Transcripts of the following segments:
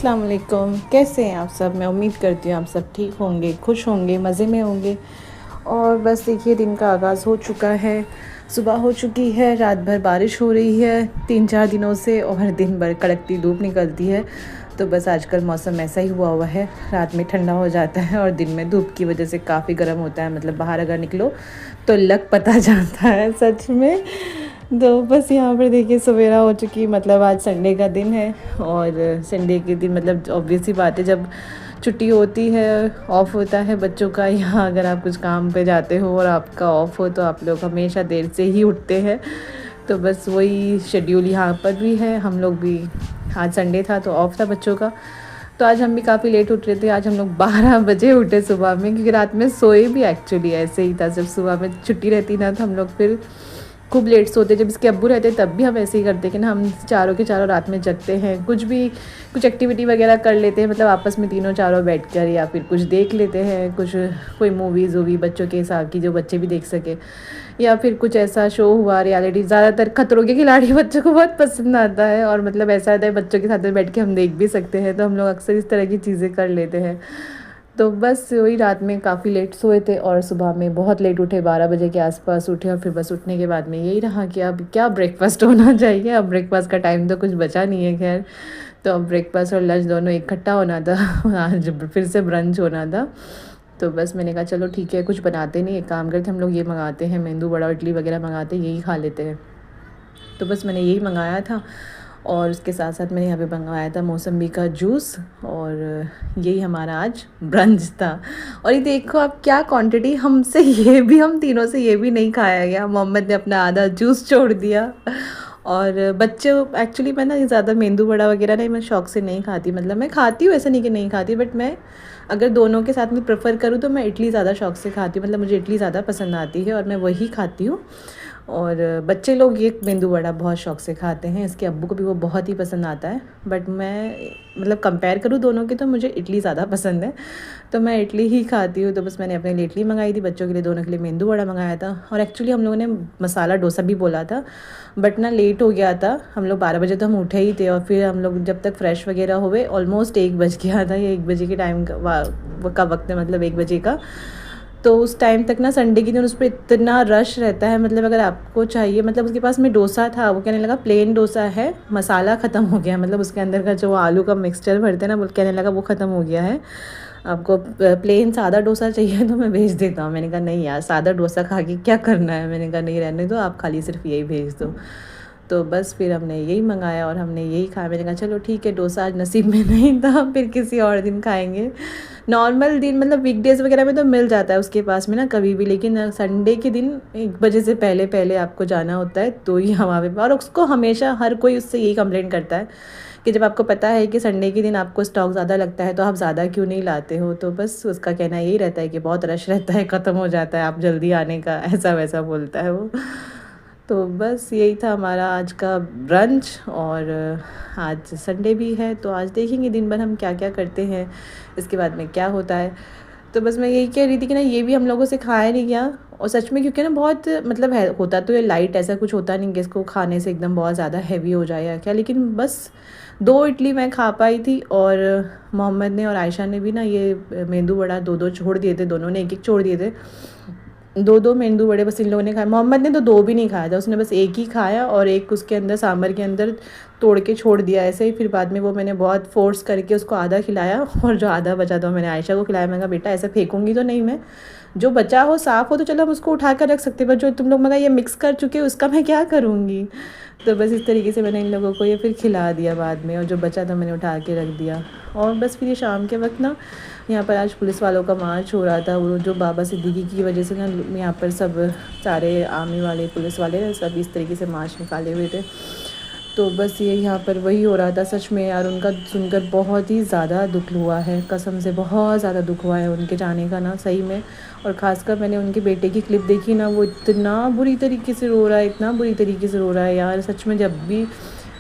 अस्सलाम वालेकुम। कैसे हैं आप सब? मैं उम्मीद करती हूँ आप सब ठीक होंगे, खुश होंगे, मज़े में होंगे। और बस देखिए दिन का आगाज़ हो चुका है, सुबह हो चुकी है, रात भर बारिश हो रही है 3-4 दिनों से और दिन भर कड़कती धूप निकलती है। तो बस आजकल मौसम ऐसा ही हुआ है, रात में ठंडा हो जाता है और दिन में धूप की वजह से काफ़ी गर्म होता है। मतलब बाहर अगर निकलो तो लग पता जाता है सच में। तो बस यहाँ पर देखिए सवेरा हो चुकी, मतलब आज संडे का दिन है और संडे के दिन मतलब ऑब्वियस सी बात है, जब छुट्टी होती है, ऑफ़ होता है बच्चों का, या अगर आप कुछ काम पे जाते हो और आपका ऑफ़ हो तो आप लोग हमेशा देर से ही उठते हैं। तो बस वही शेड्यूल यहाँ पर भी है। हम लोग भी, आज संडे था तो ऑफ़ था बच्चों का, तो आज हम भी काफ़ी लेट उठ रहे थे। आज हम लोग 12 बजे उठे सुबह में, क्योंकि रात में सोए भी एक्चुअली ऐसे ही था। जब सुबह में छुट्टी रहती ना तो हम लोग फिर खूब लेट सोते। जब इसके अब्बू रहते तब भी हम ऐसे ही करते कि ना, हम चारों के चारों रात में जगते हैं, कुछ एक्टिविटी वगैरह कर लेते हैं, मतलब आपस में तीनों चारों बैठकर, या फिर कुछ देख लेते हैं, कोई मूवीज़ होगी बच्चों के हिसाब की जो बच्चे भी देख सके, या फिर कुछ ऐसा शो हुआ रियलिटी। ज़्यादातर खतरों के खिलाड़ी बच्चों को बहुत पसंद आता है और मतलब ऐसा होता है बच्चों के साथ में बैठ के हम देख भी सकते हैं, तो हम लोग अक्सर इस तरह की चीज़ें कर लेते हैं। तो बस वही रात में काफ़ी लेट सोए थे और सुबह में बहुत लेट उठे, 12 बजे के आसपास उठे। और फिर बस उठने के बाद में यही रहा कि अब क्या ब्रेकफास्ट होना चाहिए। अब ब्रेकफास्ट का टाइम तो कुछ बचा नहीं है खैर, तो अब ब्रेकफास्ट और लंच दोनों इकट्ठा होना था। आज फिर से ब्रंच होना था। तो बस मैंने कहा चलो ठीक है, कुछ बनाते नहीं, एक काम करते हम लोग ये मंगाते हैं, मेंदू वड़ा इडली वगैरह मंगाते हैं, यही खा लेते हैं। तो बस मैंने यही मंगाया था और उसके साथ साथ मैंने यहाँ पे मंगवाया था मौसम्बी का जूस, और यही हमारा आज ब्रंच था। और ये देखो आप क्या क्वांटिटी, हम तीनों से ये भी नहीं खाया गया। मोहम्मद ने अपना आधा जूस छोड़ दिया। और बच्चे एक्चुअली, मैं ना ज़्यादा मेंदू वड़ा वगैरह नहीं, मैं शौक़ से नहीं खाती। मतलब मैं खाती हूँ, ऐसा नहीं कि नहीं खाती, बट मैं अगर दोनों के साथ में प्रेफर करूँ तो मैं इडली ज़्यादा शौक़ से खाती हूँ। मतलब मुझे इडली ज़्यादा पसंद आती है और मैं वही खाती हूँ। और बच्चे लोग ये मेंदू वड़ा बहुत शौक़ से खाते हैं, इसके अब्बू को भी वो बहुत ही पसंद आता है। बट मैं मतलब कंपेयर करूँ दोनों के तो मुझे इडली ज़्यादा पसंद है, तो मैं इडली ही खाती हूँ। तो बस मैंने अपने लिए इडली मंगाई थी, बच्चों के लिए दोनों के लिए मेंदू वड़ा मंगाया था। और एक्चुअली हम लोगों ने मसाला डोसा भी बोला था, बट ना लेट हो गया था। हम लोग 12 बजे तो हम उठे ही थे और फिर हम लोग जब तक फ्रेश वगैरह हुए ऑलमोस्ट 1 बज गया था। ये 1 बजे के टाइम का वक्त है, मतलब 1 बजे का। तो उस टाइम तक ना संडे के दिन उस पर इतना रश रहता है, मतलब अगर आपको चाहिए, मतलब उसके पास में डोसा था, वो कहने लगा प्लेन डोसा है, मसाला ख़त्म हो गया, मतलब उसके अंदर का जो आलू का मिक्सचर भरते हैं ना, वो कहने लगा वो ख़त्म हो गया है, आपको प्लेन सादा डोसा चाहिए तो मैं भेज देता हूँ। मैंने कहा नहीं यार, सादा डोसा खा के क्या करना है। मैंने कहा नहीं रहने दो, आप खाली सिर्फ यही भेज दो। तो बस फिर हमने यही मंगाया और हमने यही खाया। मैंने कहा चलो ठीक है, डोसा आज नसीब में नहीं था, फिर किसी और दिन खाएंगे। नॉर्मल दिन मतलब वीकडेज़ वगैरह में तो मिल जाता है उसके पास में ना कभी भी, लेकिन संडे के दिन 1 बजे से पहले पहले आपको जाना होता है तो ही हम वहाँ पे। और उसको हमेशा हर कोई उससे यही कंप्लेंट करता है कि जब आपको पता है कि संडे के दिन आपको स्टॉक ज़्यादा लगता है तो आप ज़्यादा क्यों नहीं लाते हो। तो बस उसका कहना यही रहता है कि बहुत रश रहता है, ख़त्म हो जाता है, आप जल्दी आने का, ऐसा वैसा बोलता है वो। तो बस यही था हमारा आज का ब्रंच। और आज संडे भी है तो आज देखेंगे दिन भर हम क्या क्या करते हैं, इसके बाद में क्या होता है। तो बस मैं यही कह रही थी कि ना, ये भी हम लोगों से खाया नहीं गया। और सच में क्योंकि ना बहुत मतलब है, होता तो ये लाइट, ऐसा कुछ होता नहीं कि इसको खाने से एकदम बहुत ज़्यादा हैवी हो जाए या क्या, लेकिन बस 2 इडली मैं खा पाई थी। और मोहम्मद ने और आयशा ने भी ना ये मेंदू वड़ा 2-2 छोड़ दिए थे, दोनों ने 1-1 छोड़ दिए थे। 2-2 मेंदू वड़े बस इन लोगों ने खाए। मोहम्मद ने तो 2 भी नहीं खाया था, उसने बस 1 ही खाया और 1 उसके अंदर सांभर के अंदर तोड़ के छोड़ दिया ऐसे ही। फिर बाद में वो मैंने बहुत फोर्स करके उसको आधा खिलाया और जो आधा बचा तो मैंने आयशा को खिलाया। मैंने कहा बेटा ऐसे फेंकूंगी तो नहीं मैं, जो बचा हो साफ़ हो तो चलो हम उसको उठा कर रख सकते, पर जो तुम लोग मगर ये मिक्स कर चुके हो उसका मैं क्या करूँगी। तो बस इस तरीके से मैंने इन लोगों को ये फिर खिला दिया बाद में, और जो बचा था मैंने उठा के रख दिया। और बस फिर ये शाम के वक्त ना, यहाँ पर आज पुलिस वालों का मार्च हो रहा था, वो जो बाबा सिद्दीकी की वजह से ना यहाँ पर सब सारे आर्मी वाले पुलिस वाले सब इस तरीके से मार्च निकाले हुए थे। तो बस ये यहाँ पर वही हो रहा था। सच में यार उनका सुनकर बहुत ही ज़्यादा दुख हुआ है, कसम से बहुत ज़्यादा दुख हुआ है उनके जाने का ना, सही में। और ख़ासकर मैंने उनके बेटे की क्लिप देखी ना, वो इतना बुरी तरीके से रो रहा है, इतना बुरी तरीके से रो रहा है यार। सच में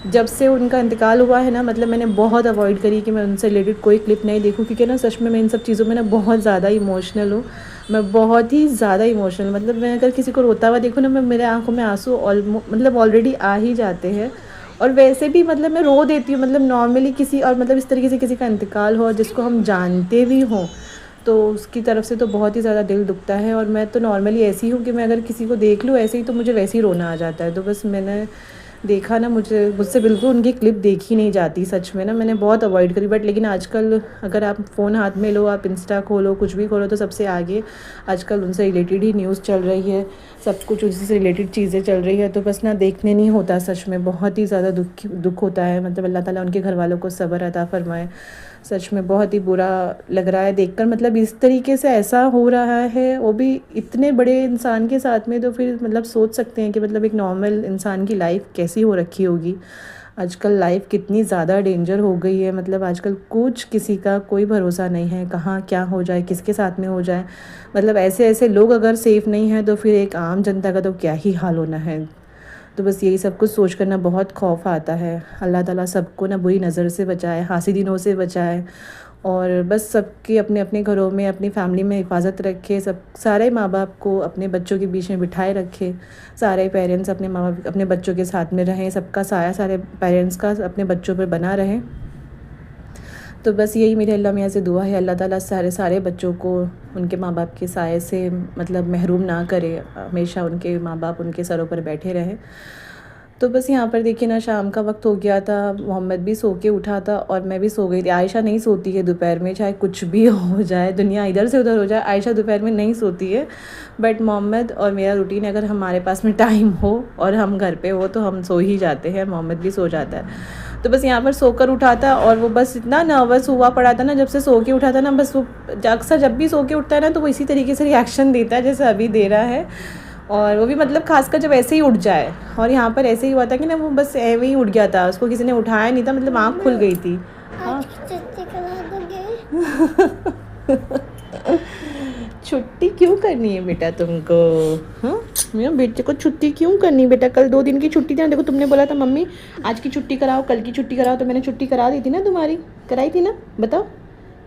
जब से उनका इंतकाल हुआ है ना, मतलब मैंने बहुत अवॉइड करी कि मैं उनसे रिलेटेड कोई क्लिप नहीं देखूं, क्योंकि ना सच में मैं इन सब चीज़ों में ना बहुत ज़्यादा इमोशनल हूँ। मैं बहुत ही ज़्यादा इमोशनल, मतलब मैं अगर किसी को रोता हुआ देखूँ ना, मैं मेरे आंखों में आंसू मतलब ऑलरेडी आ ही जाते हैं। और वैसे भी मतलब मैं रो देती हूँ, मतलब नॉर्मली किसी और मतलब इस तरीके से किसी का इंतकाल हो जिसको हम जानते भी हों तो उसकी तरफ से तो बहुत ही ज़्यादा दिल दुखता है। और मैं तो नॉर्मली ऐसी हूँ कि मैं अगर किसी को देख लूँ ऐसे ही तो मुझे वैसे ही रोना आ जाता है। तो बस मैंने देखा ना, मुझसे बिल्कुल उनकी क्लिप देखी नहीं जाती सच में ना, मैंने बहुत अवॉइड करी। बट लेकिन आजकल अगर आप फ़ोन हाथ में लो, आप इंस्टा खोलो, कुछ भी खोलो, तो सबसे आगे आजकल उनसे रिलेटेड ही न्यूज़ चल रही है, सब कुछ उसी से रिलेटेड चीज़ें चल रही है। तो बस ना देखने नहीं होता, सच में बहुत ही ज़्यादा दुख होता है। मतलब अल्लाह ताला उनके घर वालों को सब्र अता फ़रमाए। सच में बहुत ही बुरा लग रहा है देखकर, मतलब इस तरीके से ऐसा हो रहा है वो भी इतने बड़े इंसान के साथ में। तो फिर मतलब सोच सकते हैं कि मतलब एक नॉर्मल इंसान की लाइफ कैसी हो रखी होगी। आजकल लाइफ कितनी ज़्यादा डेंजर हो गई है, मतलब आजकल कुछ किसी का कोई भरोसा नहीं है, कहाँ क्या हो जाए, किसके साथ में हो जाए। मतलब ऐसे ऐसे लोग अगर सेफ़ नहीं हैं तो फिर एक आम जनता का तो क्या ही हाल होना है। तो बस यही सब कुछ सोच कर ना बहुत खौफ आता है। अल्लाह ताला सबको ना बुरी नज़र से बचाए, हासिदिनों से बचाए, और बस सबके अपने अपने घरों में अपनी फैमिली में हिफाजत रखे। सब सारे माँ बाप को अपने बच्चों के बीच में बिठाए रखे, सारे पेरेंट्स अपने माँ बाप अपने बच्चों के साथ में रहें, सबका साया सारे पेरेंट्स का अपने बच्चों पर बना रहे। तो बस यही मेरे अल्लाह मियाँ से दुआ है, अल्लाह ताला सारे बच्चों को उनके माँ बाप के साए से मतलब महरूम ना करे, हमेशा उनके माँ बाप उनके सरों पर बैठे रहें। तो बस यहाँ पर देखिए ना, शाम का वक्त हो गया था, मोहम्मद भी सो के उठा था और मैं भी सो गई थी। आयशा नहीं सोती है दोपहर में, चाहे कुछ भी हो जाए, दुनिया इधर से उधर हो जाए, आयशा दोपहर में नहीं सोती है। बट मोहम्मद और मेरा रूटीन, अगर हमारे पास में टाइम हो और हम घर पे हो तो हम सो ही जाते हैं, मोहम्मद भी सो जाता है। तो बस यहाँ पर सोकर उठा था और वो बस इतना नर्वस हुआ पड़ा था ना, जब से सो के उठा था ना, बस वो अक्सर जब भी सो के उठता है ना तो वो इसी तरीके से रिएक्शन देता है जैसे अभी दे रहा है। और वो भी मतलब खासकर जब ऐसे ही उठ जाए, और यहाँ पर ऐसे ही हुआ था कि ना वो बस ऐसे ही उठ गया था, उसको किसी ने उठाया नहीं था, मतलब आँख खुल गई थी। हाँ छुट्टी क्यों करनी है बेटा तुमको? हाँ मेरा बेटे को छुट्टी क्यों करनी बेटा? कल 2 दिन की छुट्टी थी ना, देखो तुमने बोला था मम्मी आज की छुट्टी कराओ, कल की छुट्टी कराओ, तो मैंने छुट्टी करा दी थी ना तुम्हारी, कराई थी ना, बताओ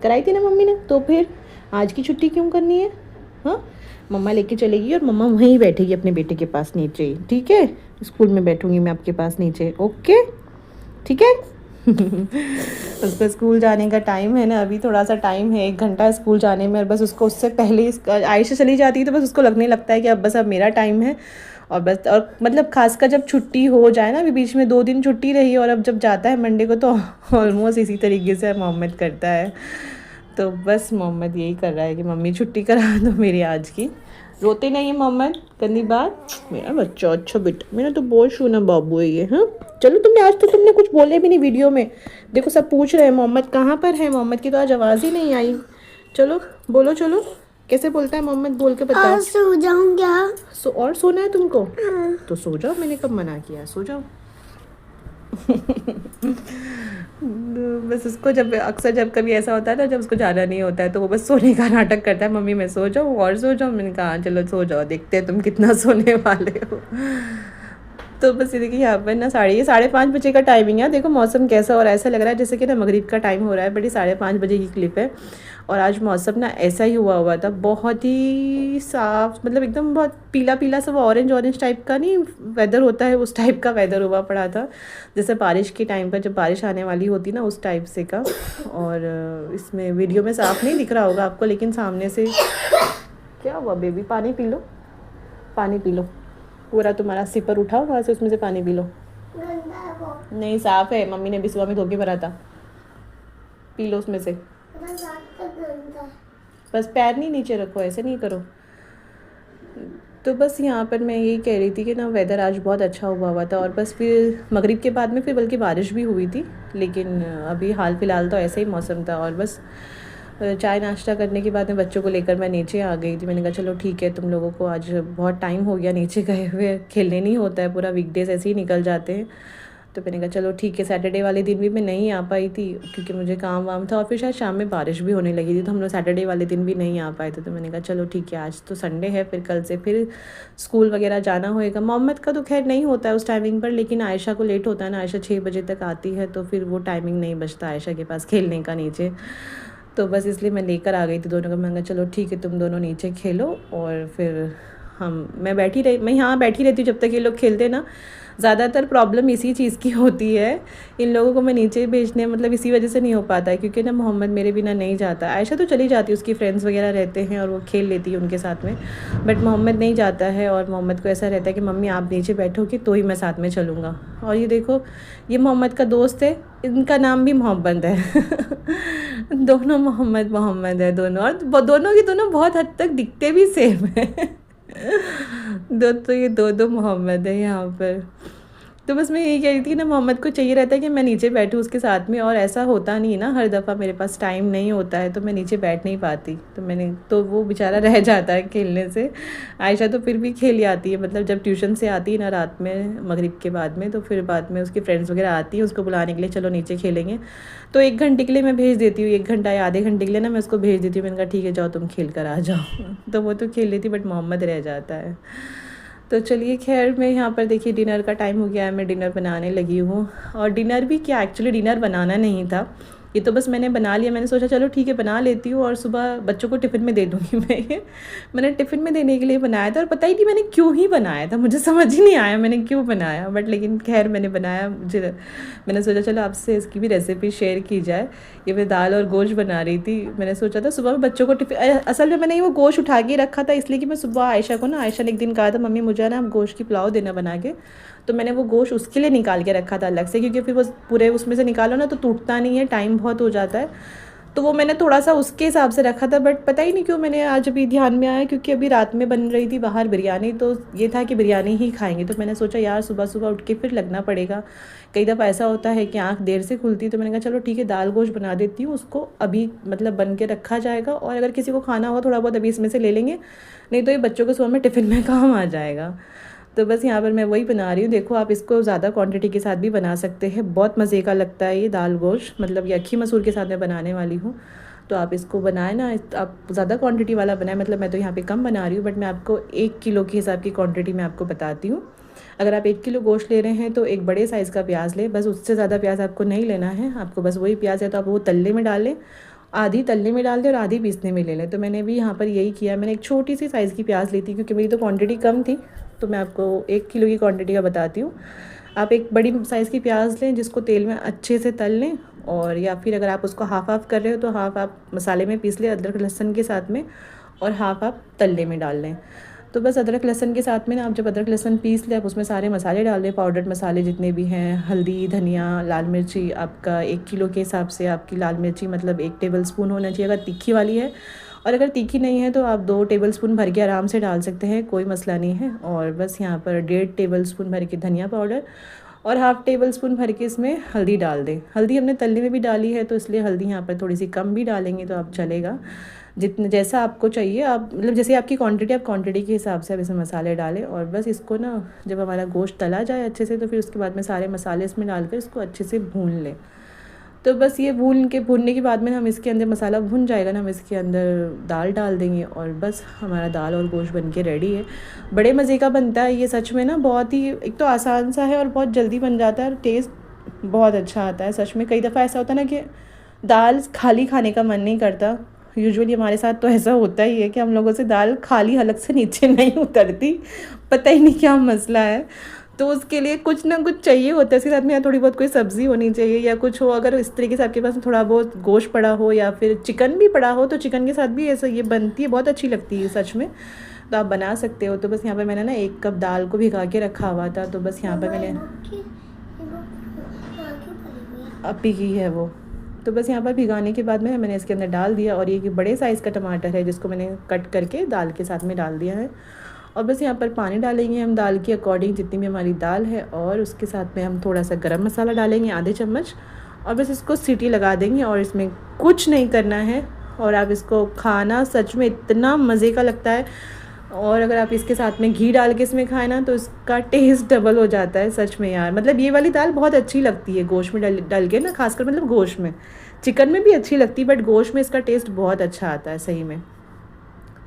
कराई थी ना मम्मी ने, तो फिर आज की छुट्टी क्यों करनी है? हाँ मम्मा लेके चलेगी और मम्मा वहीं बैठेगी अपने बेटे के पास नीचे, ठीक है? स्कूल में बैठूंगी मैं आपके पास नीचे, ओके ठीक है? उसका स्कूल जाने का टाइम है ना, अभी थोड़ा सा टाइम है, 1 घंटा स्कूल जाने में, और बस उसको उससे पहले आयशा चली जाती है तो बस उसको लगने लगता है कि अब मेरा टाइम है। और बस, और मतलब खासकर जब छुट्टी हो जाए ना, अभी बीच में 2 दिन छुट्टी रही और अब जब जाता है मंडे को तो ऑलमोस्ट इसी तरीके से मोहम्मद करता है। तो बस मोहम्मद यही कर रहा है कि मम्मी छुट्टी करा दो मेरी आज की। रोते नहीं है मोहम्मद, करनी बात मेरा बच्चा, अच्छा बेटा मेरा तो बहुत शूना बाबू है ये। हाँ चलो, तुमने आज तो तुमने कुछ बोले भी नहीं वीडियो में, देखो सब पूछ रहे हैं मोहम्मद कहाँ पर है, मोहम्मद की तो आज आवाज़ ही नहीं आई। चलो बोलो, चलो कैसे बोलता है मोहम्मद, बोल के बताओ। सो जाऊँ क्या? और सोना है तुमको? तो सो जाओ, मैंने कब मना किया, सो जाओ। बस उसको जब कभी ऐसा होता है ना, जब उसको जाना नहीं होता है तो वो बस सोने का नाटक करता है, मम्मी मैं सो जाऊँ और सो जाऊँ। मैंने कहा चलो सो जाओ, देखते हैं तुम कितना सोने वाले हो। तो बस ये देखिए यहाँ पर ना 5:30 बजे का टाइमिंग है, देखो मौसम कैसा, और ऐसा लग रहा है जैसे कि ना मगरिब का टाइम हो रहा है, बट ये 5:30 बजे की क्लिप है। और आज मौसम ना ऐसा ही हुआ था, बहुत ही साफ, मतलब एकदम बहुत पीला पीला सा, वो ऑरेंज टाइप का नहीं वेदर होता है, उस टाइप का वेदर हुआ पड़ा था, जैसे बारिश के टाइम पर जब बारिश आने वाली होती ना उस टाइप से का। और इसमें वीडियो में साफ नहीं दिख रहा होगा आपको, लेकिन सामने से क्या हुआ बेबी, पानी पी लो, पानी पी लो, पूरा तुम्हारा सिपर उठाओ वहाँ से, उसमें से पानी पी लो। नहीं साफ़ है, मम्मी ने भी सुबह में धो के भरा था, पी लो उसमें से। बस पैर नहीं नीचे रखो, ऐसे नहीं करो। तो बस यहाँ पर मैं यही कह रही थी कि ना वेदर आज बहुत अच्छा हुआ था, और बस फिर मगरिब के बाद में फिर बल्कि बारिश भी हुई थी, लेकिन अभी हाल फिलहाल तो ऐसे ही मौसम था। और बस चाय नाश्ता करने के बाद में बच्चों को लेकर मैं नीचे आ गई थी। मैंने कहा चलो ठीक है, तुम लोगों को आज बहुत टाइम हो गया नीचे गए हुए, खेलने नहीं होता है, पूरा वीकडेज ऐसे ही निकल जाते हैं। तो मैंने कहा चलो ठीक है, सैटरडे वाले दिन भी मैं नहीं आ पाई थी क्योंकि मुझे काम वाम था, और फिर शायद शाम में बारिश भी होने लगी थी, तो हम लोग सैटरडे वाले दिन भी नहीं आ पाए थे। तो मैंने कहा चलो ठीक है, आज तो संडे है, फिर कल से फिर स्कूल वगैरह जाना होएगा। मोहम्मद का तो खैर नहीं होता है उस टाइमिंग पर, लेकिन आयशा को लेट होता है ना, आयशा 6 बजे तक आती है, तो फिर वो टाइमिंग नहीं बचता आयशा के पास खेलने का नीचे। तो बस इसलिए मैं लेकर आ गई थी दोनों को। मैंने कहा चलो ठीक है, तुम दोनों नीचे खेलो, और फिर मैं यहाँ बैठी रहती हूँ जब तक ये लोग खेलते ना, ज़्यादातर प्रॉब्लम इसी चीज़ की होती है, इन लोगों को मैं नीचे भेजने मतलब इसी वजह से नहीं हो पाता है, क्योंकि ना मोहम्मद मेरे बिना नहीं जाता। आयशा तो चली जाती है, उसकी फ्रेंड्स वगैरह रहते हैं और वो खेल लेती है उनके साथ में, बट मोहम्मद नहीं जाता है। और मोहम्मद को ऐसा रहता है कि मम्मी आप नीचे बैठोगे तो ही मैं साथ में चलूँगा। और ये देखो, ये मोहम्मद का दोस्त है, इनका नाम भी मोहम्मद है। दोनों मोहम्मद मोहम्मद है दोनों, और दोनों की दोनों बहुत हद तक दिखते भी सेम है। तो ये दो मोहम्मद है यहाँ पर। तो बस मैं यही कह रही थी कि ना मोहम्मद को चाहिए रहता है कि मैं नीचे बैठूँ उसके साथ में, और ऐसा होता नहीं ना, हर दफ़ा मेरे पास टाइम नहीं होता है तो मैं नीचे बैठ नहीं पाती, तो वो बेचारा रह जाता है खेलने से। आयशा तो फिर भी खेल आती है, मतलब जब ट्यूशन से आती है ना रात में मगरिब के बाद में, तो फिर बाद में उसकी फ्रेंड्स वगैरह आती हैं उसको बुलाने के लिए, चलो नीचे खेलेंगे, तो 1 घंटे के लिए मैं भेज देती हूँ, 1 घंटा या आधे घंटे के लिए ना मैं उसको भेज देती हूँ। मैंने कहा ठीक है जाओ तुम खेल कर आ जाओ। तो वो तो खेल लेती, बट मोहम्मद रह जाता है। तो चलिए खैर, मैं यहाँ पर देखिए डिनर का टाइम हो गया है, मैं डिनर बनाने लगी हूँ। और डिनर भी क्या, एक्चुअली डिनर बनाना नहीं था, ये तो बस मैंने बना लिया। मैंने सोचा चलो ठीक है बना लेती हूँ और सुबह बच्चों को टिफ़िन में दे दूँगी मैं ये। मैंने टिफ़िन में देने के लिए बनाया था, और पता ही नहीं मैंने क्यों ही बनाया था, मुझे समझ ही नहीं आया मैंने क्यों बनाया, बट लेकिन खैर मैंने बनाया। मैंने सोचा चलो आपसे इसकी भी रेसिपी शेयर की जाए। ये मैं दाल और गोश्त बना रही थी, मैंने सोचा था सुबह में बच्चों को टिफ़िन, असल में मैंने वो गोश्त उठा के रखा था इसलिए कि मैं सुबह आयशा ने एक दिन कहा था मम्मी मुझे ना गोश्त की पुलाव देना बना के, तो मैंने वो गोश्त उसके लिए निकाल के रखा था अलग से, क्योंकि फिर वो पूरे उसमें से निकालो ना तो टूटता नहीं है, टाइम बहुत हो जाता है, तो वो मैंने थोड़ा सा उसके हिसाब से रखा था। बट पता ही नहीं क्यों मैंने आज अभी ध्यान में आया, क्योंकि अभी रात में बन रही थी बाहर बिरयानी, तो ये था कि बिरयानी ही खाएंगे, तो मैंने सोचा यार सुबह सुबह उठ के फिर लगना पड़ेगा। कई दफ़ा ऐसा होता है कि आँख देर से खुलती, तो मैंने कहा चलो ठीक है दाल गोश्त बना देती हूँ, उसको अभी मतलब बन के रखा जाएगा, और अगर किसी को खाना हो थोड़ा बहुत अभी इसमें से ले लेंगे, नहीं तो ये बच्चों को सुबह में टिफ़िन में काम आ जाएगा। तो बस यहाँ पर मैं वही बना रही हूँ। देखो आप इसको ज़्यादा क्वांटिटी के साथ भी बना सकते हैं, बहुत मज़े का लगता है ये दाल गोश्त, मतलब ये अक्खी मसूर के साथ मैं बनाने वाली हूँ। तो आप इसको बनाएं ना, आप ज़्यादा क्वांटिटी वाला बनाएं, मतलब मैं तो यहाँ पे कम बना रही हूँ, बट मैं आपको 1 किलो के हिसाब की क्वांटिटी मैं आपको बताती हूँ। अगर आप 1 किलो गोश्त ले रहे हैं तो एक बड़े साइज़ का प्याज लें, बस उससे ज़्यादा प्याज आपको नहीं लेना है, आपको बस वही प्याज है तो आप वो तलने में डाल लें, आधी तलने में डाल दें और आधी पीसने में ले लें। तो मैंने भी यहाँ पर यही किया, मैंने एक छोटी सी साइज़ की प्याज ली थी, क्योंकि मेरी तो क्वांटिटी कम थी, तो मैं आपको 1 किलो की क्वांटिटी का बताती हूँ। आप एक बड़ी साइज़ की प्याज लें जिसको तेल में अच्छे से तल लें, और या फिर अगर आप उसको हाफ़ हाफ़ कर रहे हो तो हाफ़ आप मसाले में पीस लें अदरक लहसुन के साथ में, और हाफ़ आप तलने में डाल लें। तो बस अदरक लहसुन के साथ में ना आप जब अदरक लहसुन पीस लें, आप उसमें सारे मसाले डाल दें, पाउडर्ड मसाले जितने भी हैं, हल्दी धनिया लाल मिर्ची, आपका 1 किलो के हिसाब से आपकी लाल मिर्ची मतलब 1 टेबलस्पून होना चाहिए अगर तीखी वाली है, और अगर तीखी नहीं है तो आप 2 टेबलस्पून भर के आराम से डाल सकते हैं, कोई मसला नहीं है। और बस यहाँ पर 1.5 टेबलस्पून भर के धनिया पाउडर, और हाफ़ टेबलस्पून भर के इसमें हल्दी डाल दें। हल्दी हमने तलने में भी डाली है तो इसलिए हल्दी यहाँ पर थोड़ी सी कम भी डालेंगे तो आप चलेगा, जितने जैसा आपको चाहिए आप मतलब जैसे आपकी क्वांटिटी, आप क्वांटिटी के हिसाब से आप इसमें मसाले डालें। और बस इसको ना जब हमारा गोश्त तला जाए अच्छे से, तो फिर उसके बाद में सारे मसाले इसमें डालकर इसको अच्छे से भून लें। तो बस ये भूनने के बाद में हम इसके अंदर मसाला भुन जाएगा ना, हम इसके अंदर दाल डाल देंगे, और बस हमारा दाल और गोश्त बन के रेडी है। बड़े मज़े का बनता है ये, सच में ना बहुत ही, एक तो आसान सा है और बहुत जल्दी बन जाता है और टेस्ट बहुत अच्छा आता है सच में। कई दफ़ा ऐसा होता है ना कि दाल खाली खाने का मन नहीं करता, यूजुअली हमारे साथ तो ऐसा होता ही है कि हम लोगों से दाल खाली हलक से नीचे नहीं उतरती, पता ही नहीं क्या मसला है। तो उसके लिए कुछ ना कुछ चाहिए होता है इसके साथ में, या थोड़ी बहुत कोई सब्ज़ी होनी चाहिए या कुछ हो। अगर इस तरीके से आपके पास थोड़ा बहुत गोश्त पड़ा हो या फिर चिकन भी पड़ा हो, तो चिकन के साथ भी ऐसा ये बनती है, बहुत अच्छी लगती है सच में, तो आप बना सकते हो। तो बस यहाँ पर मैंने ना 1 कप दाल को भिगा के रखा हुआ था, तो बस यहाँ पर मैंने अपी की है वो, तो बस यहाँ पर भिगाने के बाद में मैंने इसके अंदर डाल दिया। और ये बड़े साइज़ का टमाटर है जिसको मैंने कट करके दाल के साथ में डाल दिया है। और बस यहाँ पर पानी डालेंगे हम दाल के अकॉर्डिंग जितनी भी हमारी दाल है, और उसके साथ में हम थोड़ा सा गरम मसाला डालेंगे आधे चम्मच, और बस इसको सीटी लगा देंगे और इसमें कुछ नहीं करना है। और आप इसको खाना सच में इतना मज़े का लगता है, और अगर आप इसके साथ में घी डाल के इसमें खाएं ना तो इसका टेस्ट डबल हो जाता है सच में यार। मतलब ये वाली दाल बहुत अच्छी लगती है गोश्त में डल के ना, खासकर मतलब गोश्त में, चिकन में भी अच्छी लगती है बट गोश्त में इसका टेस्ट बहुत अच्छा आता है सही में।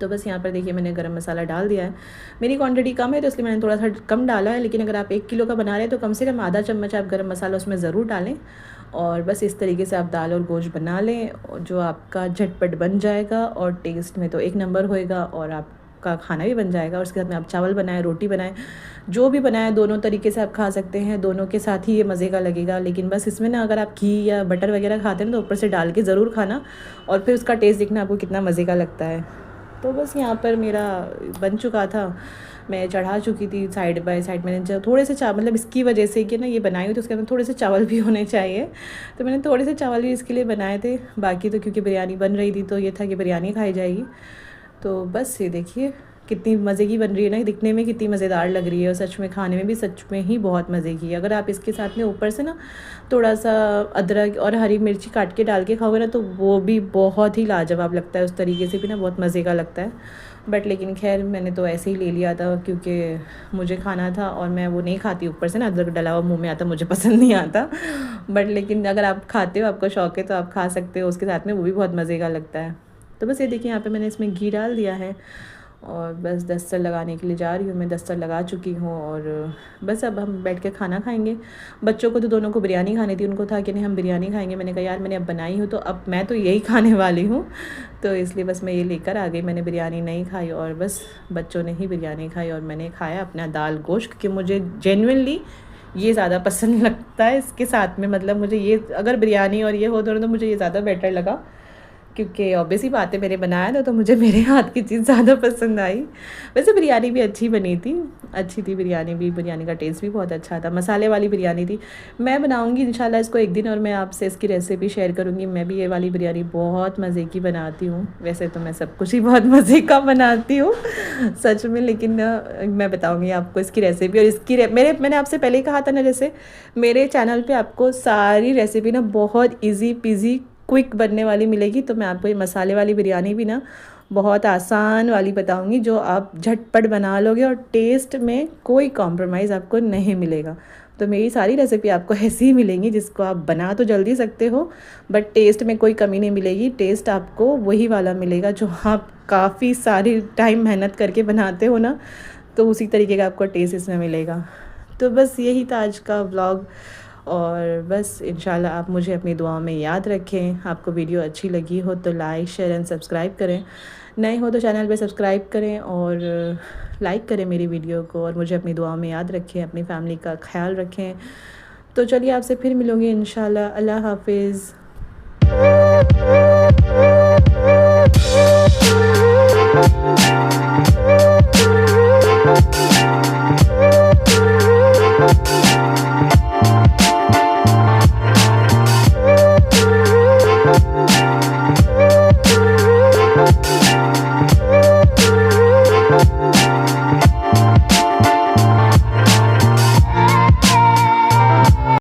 तो बस यहाँ पर देखिए मैंने गरम मसाला डाल दिया है, मेरी क्वांटिटी कम है तो इसलिए मैंने थोड़ा सा कम डाला है, लेकिन अगर आप 1 किलो का बना रहे हैं तो कम से कम आधा चम्मच आप गरम मसाला उसमें ज़रूर डालें। और बस इस तरीके से आप दाल और गोश्त बना लें जो आपका झटपट बन जाएगा और टेस्ट में तो एक नंबर होएगा, और आप आपका खाना भी बन जाएगा और उसके साथ में आप चावल बनाएं, रोटी बनाएं, जो भी बनाएं, दोनों तरीके से आप खा सकते हैं, दोनों के साथ ही ये मज़े का लगेगा। लेकिन बस इसमें ना अगर आप घी या बटर वगैरह खाते हैं तो ऊपर से डाल के ज़रूर खाना, और फिर उसका टेस्ट देखना आपको कितना मज़े का लगता है। तो बस यहाँ पर मेरा बन चुका था, मैं चढ़ा चुकी थी साइड बाय साइड। मैंने जब थोड़े से चावल, मतलब इसकी वजह से कि ना ये बनाई हुई तो उसके अंदर थोड़े से चावल भी होने चाहिए, तो मैंने थोड़े से चावल भी इसके लिए बनाए थे। बाकी तो क्योंकि बिरयानी बन रही थी तो ये था कि बिरयानी खाई जाएगी। तो बस ये देखिए कितनी मज़े की बन रही है ना, दिखने में कितनी मज़ेदार लग रही है और सच में खाने में भी सच में ही बहुत मज़े की है। अगर आप इसके साथ में ऊपर से ना थोड़ा सा अदरक और हरी मिर्ची काट के डाल के खाओगे ना तो वो भी बहुत ही लाजवाब लगता है, उस तरीके से भी ना बहुत मज़े का लगता है। बट लेकिन खैर मैंने तो ऐसे ही ले लिया था क्योंकि मुझे खाना था और मैं वो नहीं खाती ऊपर से ना, अदरक डला हुआ मुँह में आता, मुझे पसंद नहीं आता। बट लेकिन अगर आप खाते हो, आपका शौक़ है तो आप खा सकते हो उसके साथ में, वो भी बहुत मज़े का लगता है। तो बस ये देखिए यहाँ पे मैंने इसमें घी डाल दिया है और बस दस्तर लगाने के लिए जा रही हूँ। मैं दस्तर लगा चुकी हूँ और बस अब हम बैठ के खाना खाएंगे। बच्चों को तो दोनों को बिरयानी खानी थी, उनको था कि नहीं हम बिरयानी खाएंगे। मैंने कहा यार मैंने अब बनाई हूँ तो अब मैं तो यही खाने वाली हूँ, तो इसलिए बस मैं ये लेकर आ गई। मैंने बिरयानी नहीं खाई और बस बच्चों ने ही बिरयानी खाई और मैंने खाया अपना दाल गोश्त, क्योंकि मुझे जेन्युइनली ये ज़्यादा पसंद लगता है इसके साथ में। मतलब मुझे ये अगर बिरयानी और ये हो दोनों तो मुझे ये ज़्यादा बेटर लगा, क्योंकि ऑब्वियस ही बात है मैंने बनाया था तो मुझे मेरे हाथ की चीज़ ज़्यादा पसंद आई। वैसे बिरयानी भी अच्छी बनी थी, अच्छी थी बिरयानी भी, बिरयानी का टेस्ट भी बहुत अच्छा था, मसाले वाली बिरयानी थी। मैं बनाऊंगी इंशाल्लाह इसको एक दिन और मैं आपसे इसकी रेसिपी शेयर करूंगी। मैं भी ये वाली बिरयानी बहुत मज़े की बनाती हूँ। वैसे तो मैं सब कुछ ही बहुत मज़े का बनाती हूँ सच में, लेकिन मैं बताऊँगी आपको इसकी रेसिपी। और इसकी मैंने आपसे पहले ही कहा था ना, जैसे मेरे चैनल पर आपको सारी रेसिपी ना बहुत ईजी पीजी क्विक बनने वाली मिलेगी, तो मैं आपको ये मसाले वाली बिरयानी भी ना बहुत आसान वाली बताऊंगी जो आप झटपट बना लोगे और टेस्ट में कोई कॉम्प्रोमाइज़ आपको नहीं मिलेगा। तो मेरी सारी रेसिपी आपको ऐसी ही मिलेंगी जिसको आप बना तो जल्दी सकते हो बट टेस्ट में कोई कमी नहीं मिलेगी। टेस्ट आपको वही वाला मिलेगा जो आप काफ़ी सारी टाइम मेहनत करके बनाते हो ना, तो उसी तरीके का आपको टेस्ट इसमें मिलेगा। तो बस यही था आज का व्लॉग और बस इंशाल्लाह आप मुझे अपनी दुआओं में याद रखें। आपको वीडियो अच्छी लगी हो तो लाइक शेयर एंड सब्सक्राइब करें, नए हो तो चैनल पे सब्सक्राइब करें और लाइक करें मेरी वीडियो को, और मुझे अपनी दुआओं में याद रखें, अपनी फैमिली का ख्याल रखें। तो चलिए आपसे फिर मिलूँगी इंशाल्लाह। अल्लाह हाफिज़।